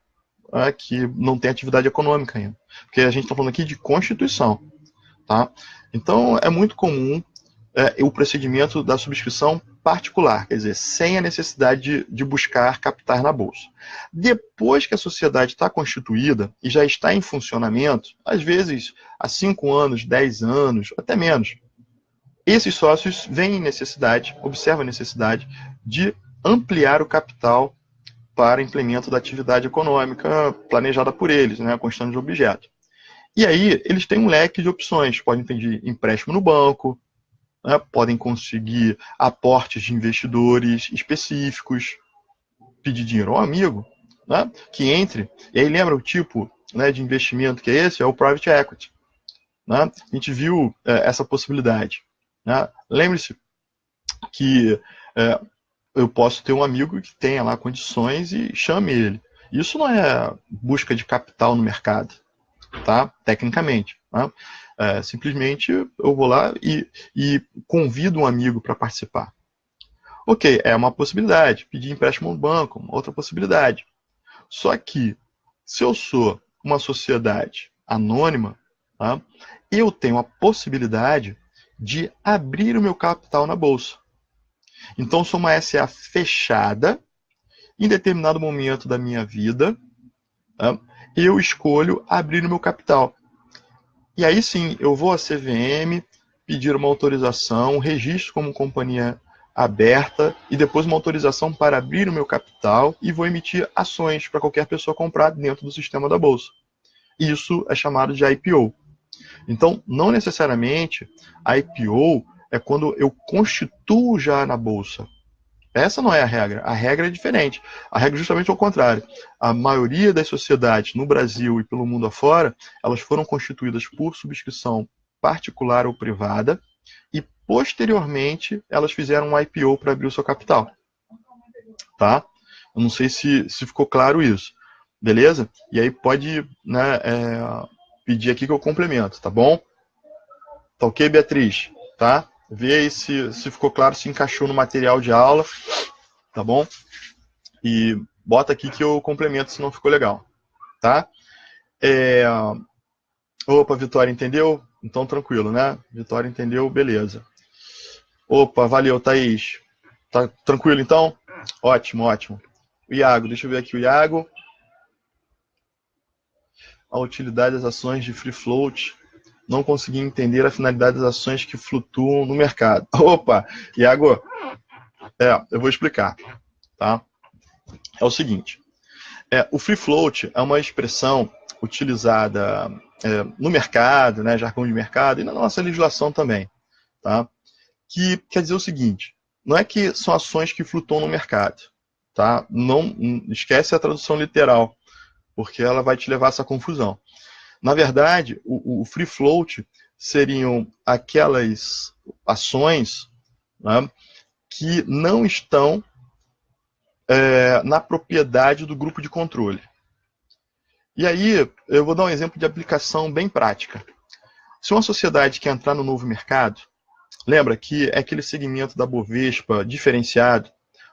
que não tem atividade econômica ainda. Porque a gente está falando aqui de constituição. Tá? Então, é muito comum o procedimento da subscrição particular, quer dizer, sem a necessidade de buscar captar na bolsa. Depois que a sociedade está constituída e já está em funcionamento, às vezes há 5 anos, 10 anos, até menos, esses sócios veem necessidade, observam a necessidade de ampliar o capital para implemento da atividade econômica planejada por eles, né, constando de objeto. E aí, eles têm um leque de opções. Podem pedir empréstimo no banco, né, podem conseguir aportes de investidores específicos, pedir dinheiro ao amigo, né, que entre. E aí, lembra o tipo, né, de investimento que é esse? É o private equity. Né? A gente viu essa possibilidade. Né? Lembre-se que eu posso ter um amigo que tenha lá condições e chame ele. Isso não é busca de capital no mercado. Tá? Tecnicamente. Tá? Simplesmente eu vou lá e convido um amigo para participar. Ok, é uma possibilidade. Pedir empréstimo no banco, uma outra possibilidade. Só que, se eu sou uma sociedade anônima, tá? Eu tenho a possibilidade de abrir o meu capital na bolsa. Então, sou uma SA fechada, em determinado momento da minha vida, tá? Eu escolho abrir o meu capital. E aí sim, eu vou à CVM, pedir uma autorização, registro como companhia aberta e depois uma autorização para abrir o meu capital e vou emitir ações para qualquer pessoa comprar dentro do sistema da bolsa. Isso é chamado de IPO. Então, não necessariamente a IPO é quando eu constituo já na bolsa. Essa não é a regra. A regra é diferente. A regra é justamente ao contrário. A maioria das sociedades no Brasil e pelo mundo afora, elas foram constituídas por subscrição particular ou privada e, posteriormente, elas fizeram um IPO para abrir o seu capital. Tá? Eu não sei se ficou claro isso. Beleza? E aí pode, né, pedir aqui que eu complemento, tá bom? Tá ok, Beatriz? Tá? Vê aí se ficou claro, se encaixou no material de aula. tá bom? E bota aqui que eu complemento se não ficou legal, tá? Opa, Vitória, entendeu? Então tranquilo, né? Vitória entendeu, beleza. Opa, valeu, Thaís. Tá tranquilo então? Ótimo, ótimo. O Iago, deixa eu ver aqui o Iago. A utilidade das ações de free float. Não consegui entender a finalidade das ações que flutuam no mercado. Opa, Iago, eu vou explicar, tá? É o seguinte, o free float é uma expressão utilizada no mercado, né, jargão de mercado, e na nossa legislação também, tá? Que quer dizer o seguinte, não é que são ações que flutuam no mercado, tá? Não esquece a tradução literal, porque ela vai te levar a essa confusão. Na verdade, o free float seriam aquelas ações, né, que não estão na propriedade do grupo de controle. E aí, eu vou dar um exemplo de aplicação bem prática. Se uma sociedade quer entrar no novo mercado, lembra que é aquele segmento da Bovespa diferenciado,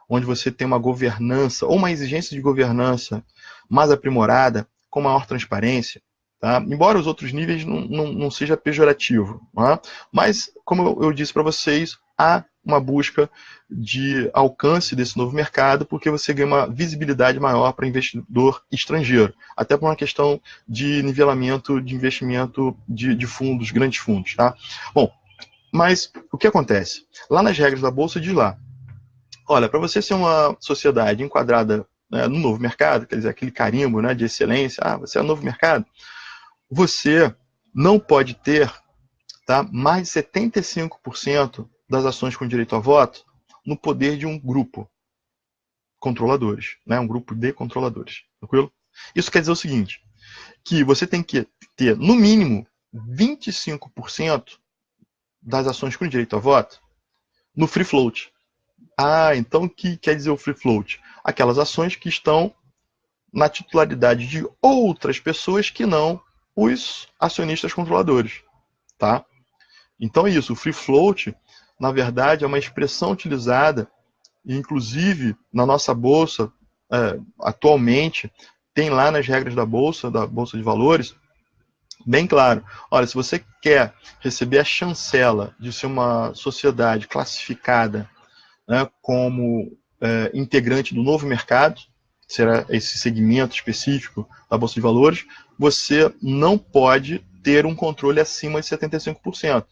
onde você tem uma governança, ou uma exigência de governança mais aprimorada, com maior transparência, tá? Embora os outros níveis não seja pejorativo, tá? Mas, como eu disse para vocês, há uma busca de alcance desse novo mercado, porque você ganha uma visibilidade maior para investidor estrangeiro, até por uma questão de nivelamento de investimento de fundos, grandes fundos. Tá? Bom, mas o que acontece? Lá nas regras da Bolsa diz lá, olha, para você ser uma sociedade enquadrada, né, no novo mercado, quer dizer, aquele carimbo, né, de excelência, você é um novo mercado, você não pode ter, tá, mais de 75% das ações com direito a voto no poder de um grupo controladores, né, um grupo de controladores, tranquilo? Isso quer dizer o seguinte, que você tem que ter, no mínimo, 25% das ações com direito a voto no free float. Então o que quer dizer o free float? Aquelas ações que estão na titularidade de outras pessoas que não os acionistas controladores, tá? Então é isso, o free float, na verdade, é uma expressão utilizada, inclusive na nossa bolsa, atualmente, tem lá nas regras da bolsa de valores, bem claro, olha, se você quer receber a chancela de ser uma sociedade classificada, né, como integrante do novo mercado, será esse segmento específico da Bolsa de Valores, você não pode ter um controle acima de 75%.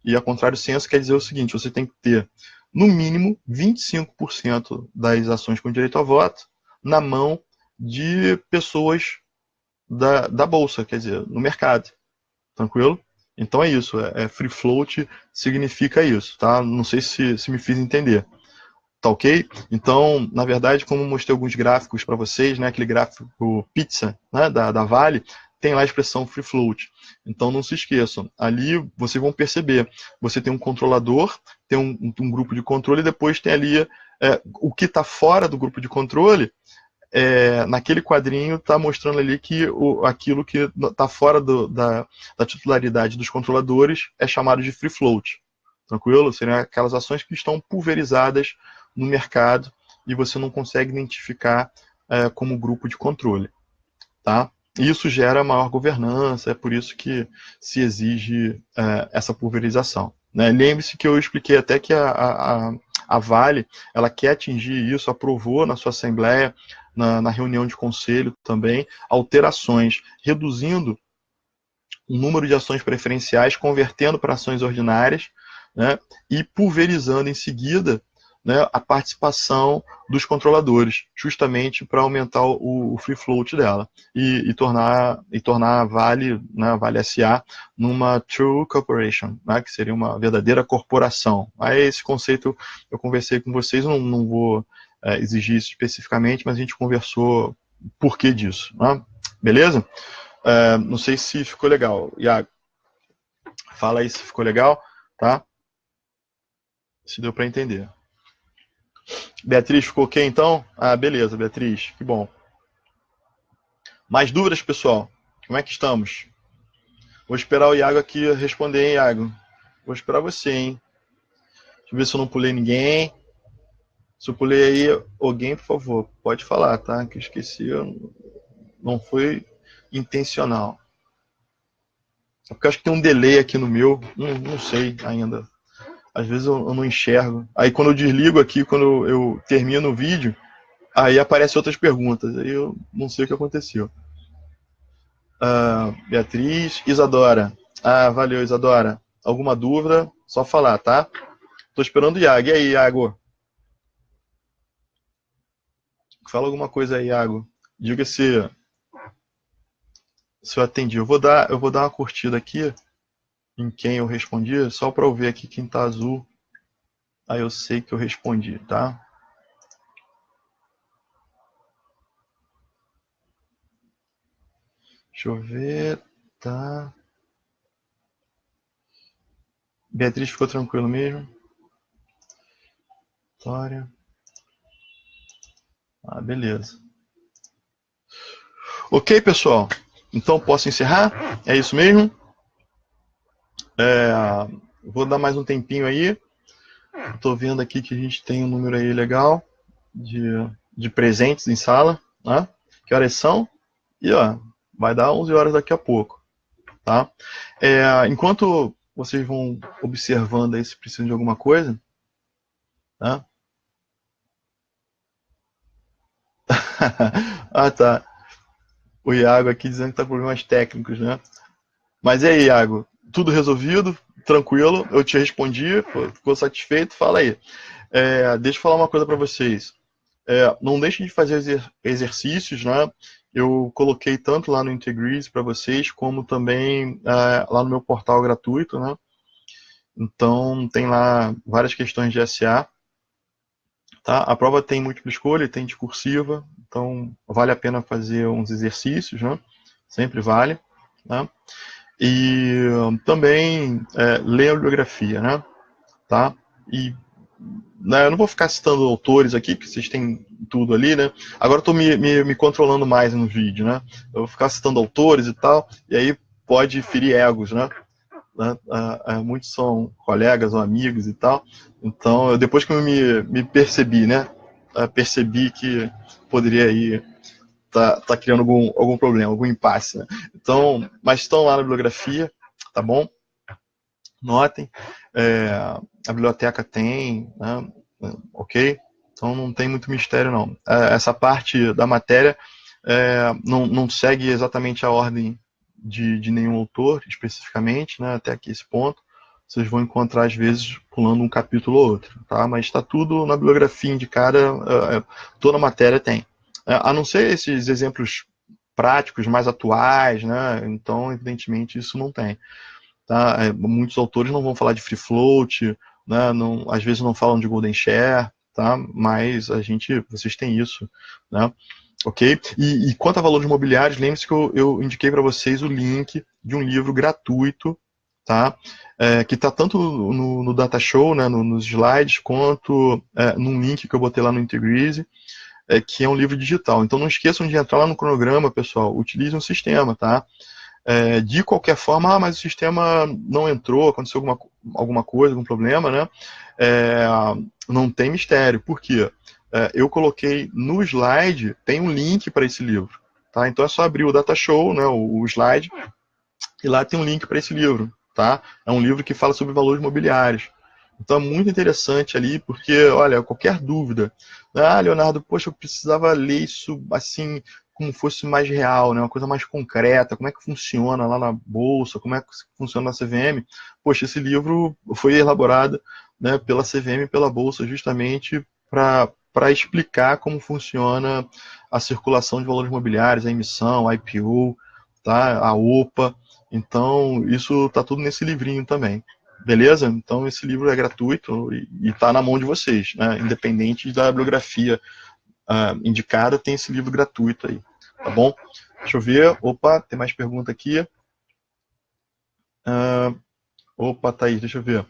E a contrário senso quer dizer o seguinte, você tem que ter, no mínimo, 25% das ações com direito a voto na mão de pessoas da Bolsa, quer dizer, no mercado. Tranquilo? Então é isso, free float significa isso, tá? Não sei se me fiz entender. Tá ok? Então, na verdade, como eu mostrei alguns gráficos para vocês, né, aquele gráfico pizza, né, da Vale, tem lá a expressão free float. Então não se esqueçam, ali vocês vão perceber, você tem um controlador, tem um grupo de controle, e depois tem ali o que está fora do grupo de controle, naquele quadrinho está mostrando ali que aquilo que está fora da titularidade dos controladores é chamado de free float. Tranquilo? Seriam aquelas ações que estão pulverizadas no mercado e você não consegue identificar como grupo de controle. Tá? E isso gera maior governança, é por isso que se exige essa pulverização. Né? Lembre-se que eu expliquei até que a Vale ela quer atingir isso, aprovou na sua assembleia, na reunião de conselho também, alterações, reduzindo o número de ações preferenciais, convertendo para ações ordinárias, né, e pulverizando em seguida, né, a participação dos controladores, justamente para aumentar o free float dela e tornar a Vale, né, a Vale SA, numa true corporation, né, que seria uma verdadeira corporação. Aí esse conceito eu conversei com vocês, não vou exigir isso especificamente, mas a gente conversou o porquê disso. Né? Beleza? Não sei se ficou legal. Iago, fala aí se ficou legal, tá? Se deu para entender. Beatriz, ficou ok então? Beleza, Beatriz, que bom. Mais dúvidas, pessoal? Como é que estamos? Vou esperar o Iago aqui responder, hein, Iago? Vou esperar você, hein? Deixa eu ver se eu não pulei ninguém. Se eu pulei aí, alguém, por favor, pode falar, tá? Que eu esqueci, não foi intencional. É porque eu acho que tem um delay aqui no meu, não sei ainda. Às vezes eu não enxergo. Aí quando eu desligo aqui, quando eu termino o vídeo, aí aparecem outras perguntas. Aí eu não sei o que aconteceu. Beatriz, Isadora. Valeu, Isadora. Alguma dúvida? Só falar, tá? Tô esperando o Iago. E aí, Iago? Fala alguma coisa aí, Iago. Diga se eu atendi. Eu vou dar uma curtida aqui em quem eu respondi, só para eu ver aqui quem tá azul. Aí eu sei que eu respondi, tá? Deixa eu ver. Tá. Beatriz ficou tranquilo mesmo? Vitória. Beleza. Ok, pessoal. Então posso encerrar? É isso mesmo? Vou dar mais um tempinho aí. Estou vendo aqui que a gente tem um número aí legal de presentes em sala. Né? Que horas são? E ó, vai dar 11 horas daqui a pouco. Tá? Enquanto vocês vão observando aí se precisam de alguma coisa. Tá? Tá. O Iago aqui dizendo que tá com problemas técnicos, né? Mas e aí, Iago? Tudo resolvido? Tranquilo? Eu te respondi? Ficou satisfeito? Fala aí. Deixa eu falar uma coisa para vocês. Não deixem de fazer exercícios, né? Eu coloquei tanto lá no Integris para vocês, como também lá no meu portal gratuito, né? Então, tem lá várias questões de SA. Tá? A prova tem múltipla escolha, tem discursiva, então vale a pena fazer uns exercícios, né? Sempre vale. Né? E também ler a bibliografia, né? Tá? E eu não vou ficar citando autores aqui, porque vocês têm tudo ali, né? Agora eu estou me controlando mais no vídeo, né? Eu vou ficar citando autores e tal, e aí pode ferir egos, né? Muitos são colegas ou amigos e tal. Então, depois que eu me percebi, né? Percebi que poderia ir tá criando algum problema, algum impasse, né? Então, mas estão lá na bibliografia, tá bom? Notem. A biblioteca tem, né? Ok? Então não tem muito mistério, não. Essa parte da matéria não segue exatamente a ordem de nenhum autor, especificamente, né? Até aqui esse ponto. Vocês vão encontrar, às vezes, pulando um capítulo ou outro, tá? Mas está tudo na bibliografia indicada, toda a matéria tem. A não ser esses exemplos práticos, mais atuais, né? Então, evidentemente, isso não tem. Tá? Muitos autores não vão falar de free float, né? Não, às vezes não falam de golden share, tá? Mas vocês têm isso, né? Ok? E quanto a valores imobiliários, lembre-se que eu indiquei para vocês o link de um livro gratuito, tá? Que está tanto no Data Show, né, nos slides, quanto num link que eu botei lá no Integrise, que é um livro digital. Então não esqueçam de entrar lá no cronograma, pessoal. Utilize um sistema, tá? De qualquer forma, mas o sistema não entrou, aconteceu alguma coisa, algum problema, né? Não tem mistério. Por quê? Eu coloquei no slide, tem um link para esse livro. Tá? Então é só abrir o Data Show, né, o slide, e lá tem um link para esse livro. Tá? É um livro que fala sobre valores imobiliários. Então é muito interessante ali, porque, olha, qualquer dúvida. Leonardo, poxa, eu precisava ler isso assim, como fosse mais real, né? Uma coisa mais concreta, como é que funciona lá na Bolsa, como é que funciona na CVM. Poxa, esse livro foi elaborado, né, pela CVM e pela Bolsa justamente para explicar como funciona a circulação de valores imobiliários, a emissão, a IPO, tá? A OPA. Então, isso está tudo nesse livrinho também. Beleza? Então esse livro é gratuito e está na mão de vocês, né? Independente da bibliografia indicada, tem esse livro gratuito aí, tá bom? Deixa eu ver. Opa, tem mais pergunta aqui. Opa, Thaís, deixa eu ver.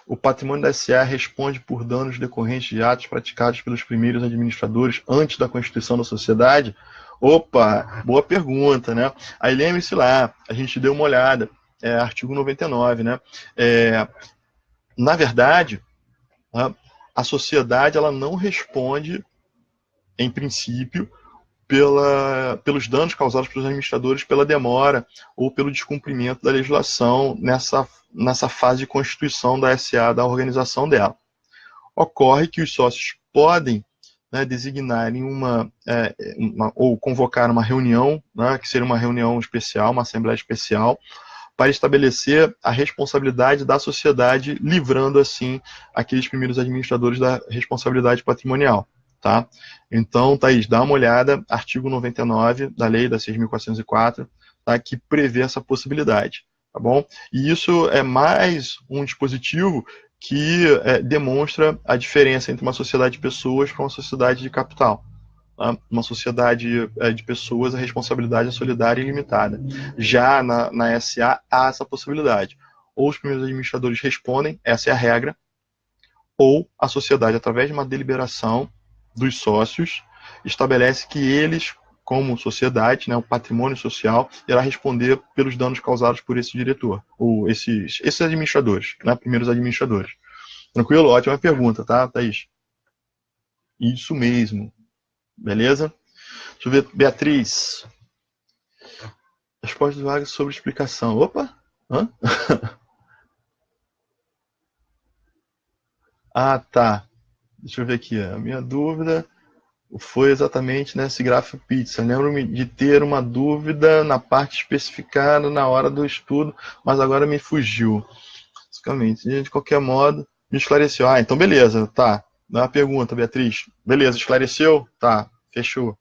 O patrimônio da SA responde por danos decorrentes de atos praticados pelos primeiros administradores antes da constituição da sociedade? Opa, boa pergunta, né? Aí lembre-se lá, a gente deu uma olhada, artigo 99, né? Na verdade, a sociedade ela não responde, em princípio, pelos danos causados pelos administradores pela demora ou pelo descumprimento da legislação nessa fase de constituição da SA, da organização dela. Ocorre que os sócios podem, né, designarem ou convocar uma reunião, né, que seria uma reunião especial, uma assembleia especial, para estabelecer a responsabilidade da sociedade, livrando assim aqueles primeiros administradores da responsabilidade patrimonial. Tá? Então, Thaís, dá uma olhada, artigo 99 da lei da 6.404, tá, que prevê essa possibilidade. Tá bom? E isso é mais um dispositivo que demonstra a diferença entre uma sociedade de pessoas para uma sociedade de capital. Tá? Uma sociedade de pessoas, a responsabilidade é solidária e limitada. Já na SA, há essa possibilidade. Ou os primeiros administradores respondem, essa é a regra, ou a sociedade, através de uma deliberação dos sócios, estabelece que eles, como sociedade, né, o patrimônio social, irá responder pelos danos causados por esse diretor, ou esses administradores, né, primeiros administradores. Tranquilo? Ótima pergunta, tá, Thaís? Isso mesmo. Beleza? Deixa eu ver, Beatriz. Resposta do Wagner sobre explicação. Opa! Hã? Ah, tá. Deixa eu ver aqui. A minha dúvida foi exatamente nesse gráfico pizza. Lembro-me de ter uma dúvida na parte especificada na hora do estudo, mas agora me fugiu. Basicamente, de qualquer modo, me esclareceu. Ah, então beleza, tá. Dá uma pergunta, Beatriz. Beleza, esclareceu? Tá, fechou.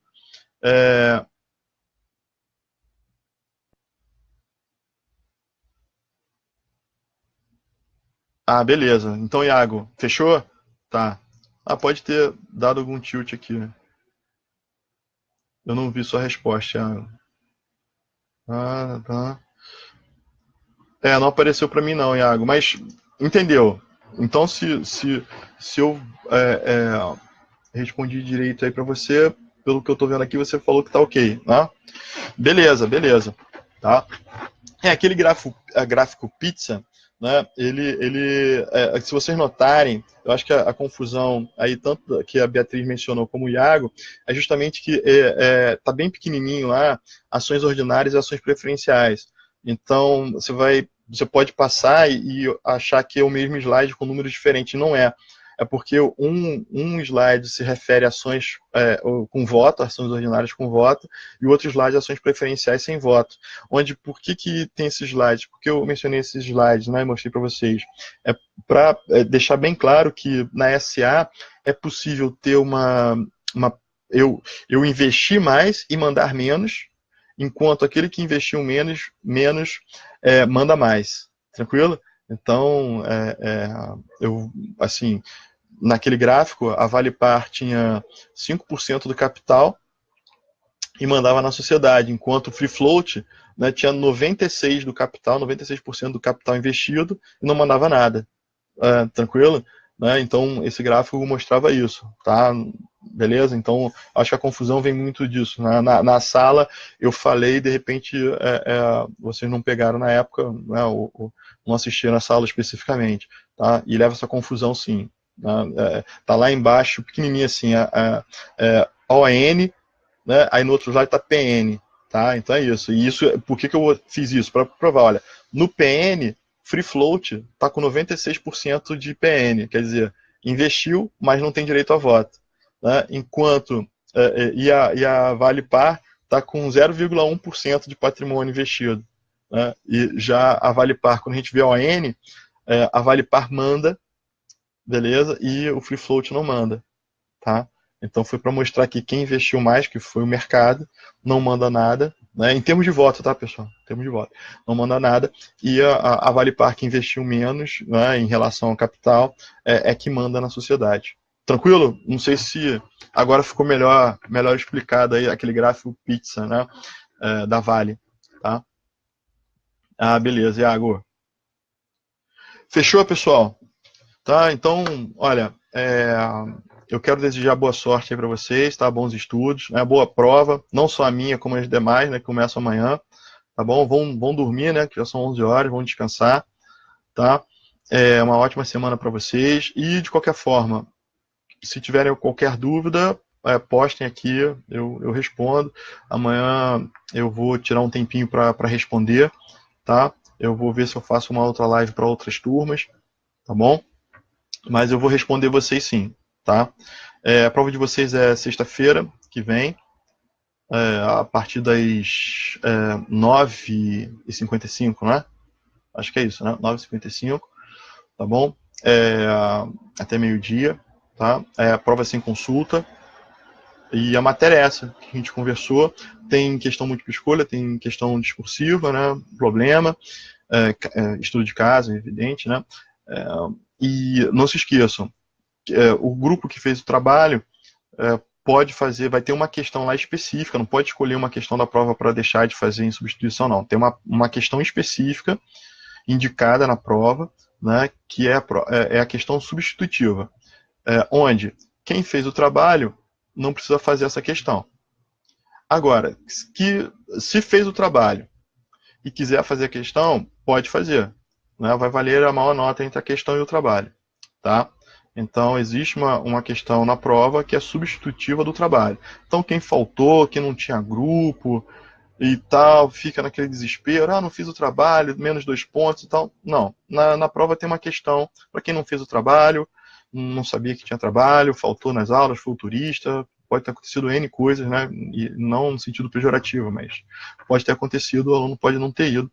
Ah, beleza. Então, Iago, fechou? Tá. Ah, pode ter dado algum tilt aqui. Eu não vi sua resposta, Iago. Ah, tá. Não apareceu para mim não, Iago, mas entendeu. Então, se eu respondi direito aí para você, pelo que eu tô vendo aqui, você falou que tá ok, né? Beleza, beleza. Tá? Aquele gráfico pizza, né? Se vocês notarem, eu acho que a confusão aí, tanto que a Beatriz mencionou como o Iago, é justamente que tá bem pequenininho lá, ações ordinárias e ações preferenciais. Então, você pode passar e achar que é o mesmo slide com números diferentes. Não é. É porque um slide se refere a ações com voto, ações ordinárias com voto, e o outro slide ações preferenciais sem voto. Por que tem esses slides? Porque eu mencionei esses slides, né, e mostrei para vocês. Para deixar bem claro que na SA é possível ter eu investir mais e mandar menos, enquanto aquele que investiu menos manda mais. Tranquilo? Então, assim, naquele gráfico, a Valipar tinha 5% do capital e mandava na sociedade, enquanto o Free Float, né, tinha 96% do capital, 96% do capital investido e não mandava nada. Tranquilo? Né? Então, esse gráfico mostrava isso, tá? Beleza? Então, acho que a confusão vem muito disso. Na sala, eu falei, de repente, vocês não pegaram na época, né, ou não assistiram a sala especificamente, tá? E leva essa confusão, sim. Tá lá embaixo, pequenininho assim, ON, né? Aí no outro lado está PN, tá? Então é isso. E isso, por que eu fiz isso? Para provar, olha, no PN, Free Float está com 96% de PN, quer dizer, investiu, mas não tem direito a voto. Né? Enquanto e a Vale Par está com 0,1% de patrimônio investido. Né? E já a Vale Par, quando a gente vê a ON, a Vale Par manda, beleza? E o Free Float não manda, tá? Então foi para mostrar que quem investiu mais, que foi o mercado, não manda nada, né? Em termos de voto, tá, pessoal? Em termos de voto, não manda nada. E a Vale Park investiu menos, né, em relação ao capital, que manda na sociedade. Tranquilo? Não sei se agora ficou melhor explicado aí aquele gráfico pizza, né, da Vale, tá? Ah, beleza, Iago. Fechou, pessoal? Tá? Então, olha, eu quero desejar boa sorte aí para vocês, tá? Bons estudos, né? Boa prova, não só a minha, como as demais, né? Que começam amanhã, tá bom? Vão dormir, né? Que já são 11 horas, vão descansar, tá? Uma ótima semana para vocês e, de qualquer forma, se tiverem qualquer dúvida, postem aqui, eu respondo. Amanhã eu vou tirar um tempinho para responder, tá? Eu vou ver se eu faço uma outra live para outras turmas, tá bom? Mas eu vou responder vocês sim, tá? A prova de vocês é sexta-feira que vem, a partir das 9h55, né? Acho que é isso, né? 9h55, tá bom? Até meio-dia, tá? A prova sem consulta. E a matéria é essa que a gente conversou. Tem questão múltipla escolha, tem questão discursiva, né? Problema, estudo de caso, evidente, né? E não se esqueçam, o grupo que fez o trabalho pode fazer, vai ter uma questão lá específica, não pode escolher uma questão da prova para deixar de fazer em substituição, não. Tem uma questão específica indicada na prova, né, que é a questão substitutiva, onde quem fez o trabalho não precisa fazer essa questão. Agora, se fez o trabalho e quiser fazer a questão, pode fazer. Né, vai valer a maior nota entre a questão e o trabalho. Tá? Então, existe uma questão na prova que é substitutiva do trabalho. Então, quem faltou, quem não tinha grupo e tal, fica naquele desespero, não fiz o trabalho, menos 2 pontos e tal. Não, na prova tem uma questão para quem não fez o trabalho, não sabia que tinha trabalho, faltou nas aulas, foi o turista, pode ter acontecido N coisas, né? E não no sentido pejorativo, mas pode ter acontecido, o aluno pode não ter ido,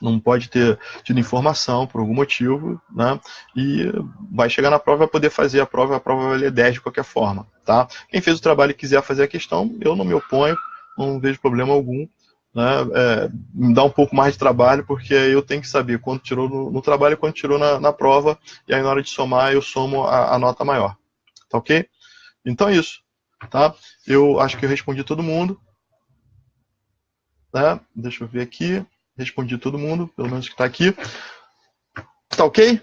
não pode ter tido informação por algum motivo, né? E vai chegar na prova, vai poder fazer a prova vai valer 10 de qualquer forma, tá? Quem fez o trabalho e quiser fazer a questão, eu não me oponho, não vejo problema algum, né? Me dá um pouco mais de trabalho, porque eu tenho que saber quanto tirou no trabalho e quanto tirou na prova, e aí na hora de somar, eu somo a nota maior, tá ok? Então é isso, tá? Eu acho que eu respondi todo mundo, né? Deixa eu ver aqui. Respondi todo mundo, pelo menos que está aqui. Tá ok?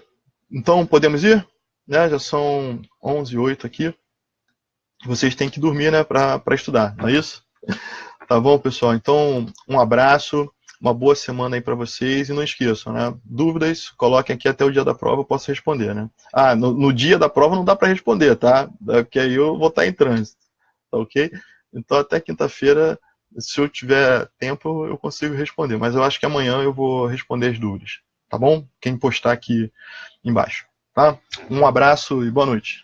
Então podemos ir? Né? Já são 11h08 aqui. Vocês têm que dormir, né, para estudar, não é isso? Tá bom, pessoal? Então, um abraço, uma boa semana aí para vocês e não esqueçam, né? Dúvidas, coloquem aqui até o dia da prova, eu posso responder, né? No dia da prova não dá para responder, tá? Porque aí eu vou estar em trânsito, tá ok? Então, até quinta-feira, se eu tiver tempo, eu consigo responder. Mas eu acho que amanhã eu vou responder as dúvidas. Tá bom? Quem postar aqui embaixo. Tá? Um abraço e boa noite.